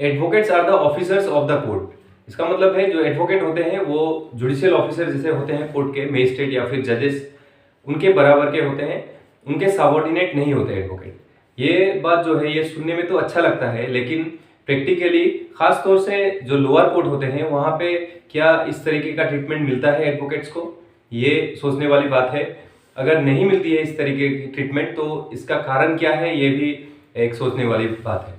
Advocates are the officers of the court. इसका मतलब है जो एडवोकेट होते हैं वो जुडिशियल ऑफिसर जैसे होते हैं कोर्ट के, मजिस्ट्रेट या फिर जजेस उनके बराबर के होते हैं, उनके सबऑर्डिनेट नहीं होते एडवोकेट। ये बात जो है ये सुनने में तो अच्छा लगता है, लेकिन प्रैक्टिकली खास तौर से जो लोअर कोर्ट होते हैं वहाँ पे क्या इस तरीके का ट्रीटमेंट मिलता है एडवोकेट्स को, ये सोचने वाली बात है। अगर नहीं मिलती है इस तरीके की ट्रीटमेंट तो इसका कारण क्या है, ये भी एक सोचने वाली बात है।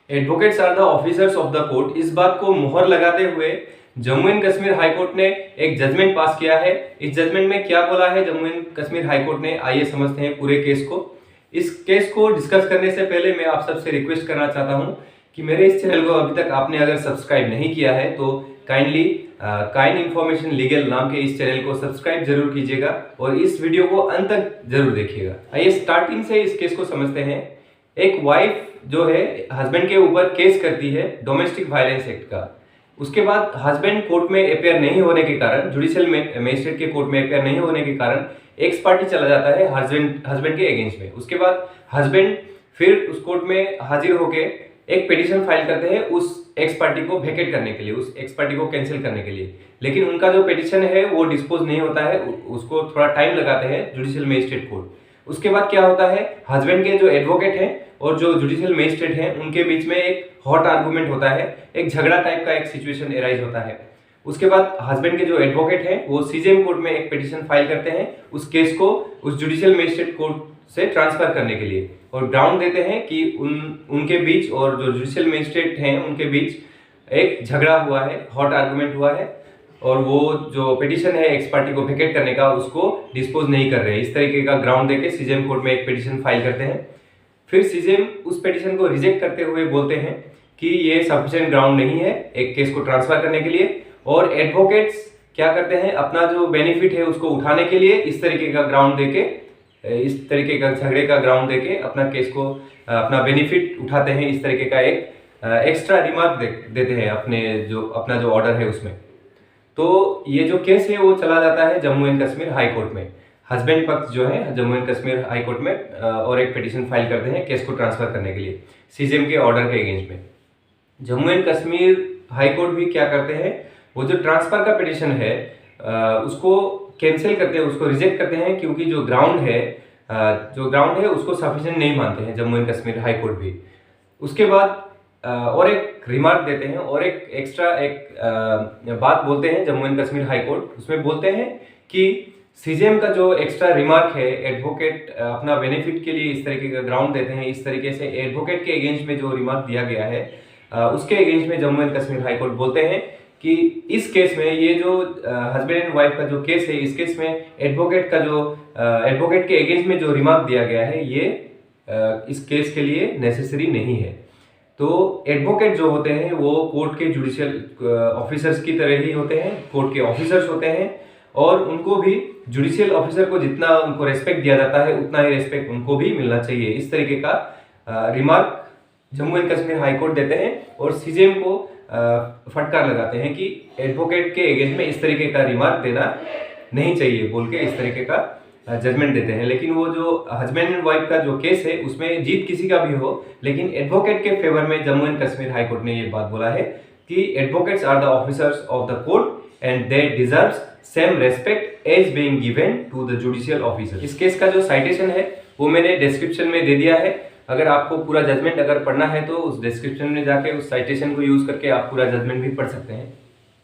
Advocates are the officers of the court, इस बात को मुहर लगाते हुए Jammu and Kashmir high court ने एक जजमेंट पास किया है। इस जजमेंट में क्या बोला है Jammu and Kashmir high court ने, आइए समझते हैं पूरे केस को। इस केस को डिस्कस करने से पहले मैं आप सबसे रिक्वेस्ट करना चाहता हूं कि मेरे इस चैनल को अभी तक आपने अगर सब्सक्राइब नहीं किया है तो काइंडली काइन इन्फॉर्मेशन लीगल नाम के इस चैनल को सब्सक्राइब जरूर कीजिएगा और इस वीडियो को अंत तक जरूर देखिएगा। आइए स्टार्टिंग से इस केस को समझते हैं। एक वाइफ जो है हस्बैंड के ऊपर केस करती है डोमेस्टिक वायलेंस एक्ट का। उसके बाद हस्बैंड कोर्ट में अपेयर नहीं होने के कारण, जुडिशियल मजिस्ट्रेट के कोर्ट में अपेयर नहीं होने के कारण एक्स पार्टी चला जाता है हस्बैंड के अगेंस्ट में। उसके बाद हस्बैंड फिर उस कोर्ट में हाजिर होके एक पिटीशन फाइल करते हैं उस एक्स पार्टी को वेकेट करने के लिए, उस एक्स पार्टी को कैंसिल करने के लिए। लेकिन उनका जो पिटीशन है वो डिस्पोज नहीं होता है, उसको थोड़ा टाइम लगाते हैं जुडिशियल मजिस्ट्रेट कोर्ट। उसके बाद क्या होता है, हस्बैंड के जो एडवोकेट हैं और जो जुडिशियल मजिस्ट्रेट हैं उनके बीच में एक हॉट आर्गुमेंट होता है, एक झगड़ा टाइप का एक सिचुएशन एराइज होता है। उसके बाद हस्बैंड के जो एडवोकेट हैं वो सीजेएम कोर्ट में एक पिटीशन फाइल करते हैं उस केस को उस जुडिशियल मजिस्ट्रेट कोर्ट से ट्रांसफर करने के लिए, और ग्राउंड देते हैं कि उनके बीच और जो जुडिशियल मजिस्ट्रेट हैं उनके बीच एक झगड़ा हुआ है, हॉट आर्गुमेंट हुआ है, और वो जो पिटीशन है एक्स पार्टी को वेकेट करने का उसको डिस्पोज नहीं कर रहे हैं। इस तरीके का ग्राउंड देके सीजेएम कोर्ट में एक पिटीशन फाइल करते हैं। फिर सीजेएम उस पिटीशन को रिजेक्ट करते हुए बोलते हैं कि ये सफिशिएंट ग्राउंड नहीं है एक केस को ट्रांसफर करने के लिए, और एडवोकेट्स क्या करते हैं अपना जो बेनिफिट है उसको उठाने के लिए इस तरीके का ग्राउंड देके, इस तरीके का झगड़े का ग्राउंड देके अपना केस को, अपना बेनिफिट उठाते हैं। इस तरीके का एक एक्स्ट्रा रिमार्क देते हैं अपना जो ऑर्डर है उसमें। तो ये जो केस है वो चला जाता है Jammu and Kashmir high court में। हस्बैंड पक्ष जो है Jammu and Kashmir high court में और एक पिटीशन फाइल करते हैं केस को ट्रांसफर करने के लिए सीजेएम के ऑर्डर के अगेंस्ट में। Jammu and Kashmir high court भी क्या करते हैं, वो जो ट्रांसफर का पिटीशन है उसको कैंसिल करते हैं, उसको रिजेक्ट करते हैं, क्योंकि जो ग्राउंड है उसको सफिशिएंट नहीं मानते हैं Jammu and Kashmir high court भी। उसके बाद और एक रिमार्क देते हैं और एक एक्स्ट्रा बात बोलते हैं Jammu and Kashmir high court. उसमें बोलते हैं कि सीजेएम का जो एक्स्ट्रा रिमार्क है, एडवोकेट अपना बेनिफिट के लिए इस तरीके का ग्राउंड देते हैं, इस तरीके से एडवोकेट के अगेंस्ट में जो रिमार्क दिया गया है उसके अगेंस्ट में Jammu and Kashmir high court बोलते हैं कि इस केस में, ये जो हस्बैंड एंड वाइफ का जो केस है, इस केस में एडवोकेट के अगेंस्ट में जो रिमार्क दिया गया है ये इस केस के लिए नेसेसरी नहीं है। तो एडवोकेट जो होते हैं वो कोर्ट के जुडिशियल ऑफिसर्स की तरह ही होते हैं, कोर्ट के ऑफिसर्स होते हैं, और उनको भी जुडिशियल ऑफिसर को जितना उनको रेस्पेक्ट दिया जाता है उतना ही रेस्पेक्ट उनको भी मिलना चाहिए। इस तरीके का remark Jammu and Kashmir high court देते हैं और सीजेएम को फटकार लगाते हैं कि एडवोकेट के अगेंस्ट में इस तरीके का रिमार्क देना नहीं चाहिए बोल के इस तरीके का जजमेंट देते हैं। लेकिन वो जो हस्बैंड एंड वाइफ का जो केस है उसमें जीत किसी का भी हो, लेकिन एडवोकेट के फेवर में Jammu and Kashmir high court ने ये बात बोला है कि advocates are the officers of the court and they deserves same respect as being given to the judicial officer. इस केस का जो साइटेशन है वो मैंने डिस्क्रिप्शन में दे दिया है। अगर आपको पूरा जजमेंट अगर पढ़ना है तो उस डिस्क्रिप्शन में जाके उस साइटेशन को यूज करके आप पूरा जजमेंट भी पढ़ सकते हैं।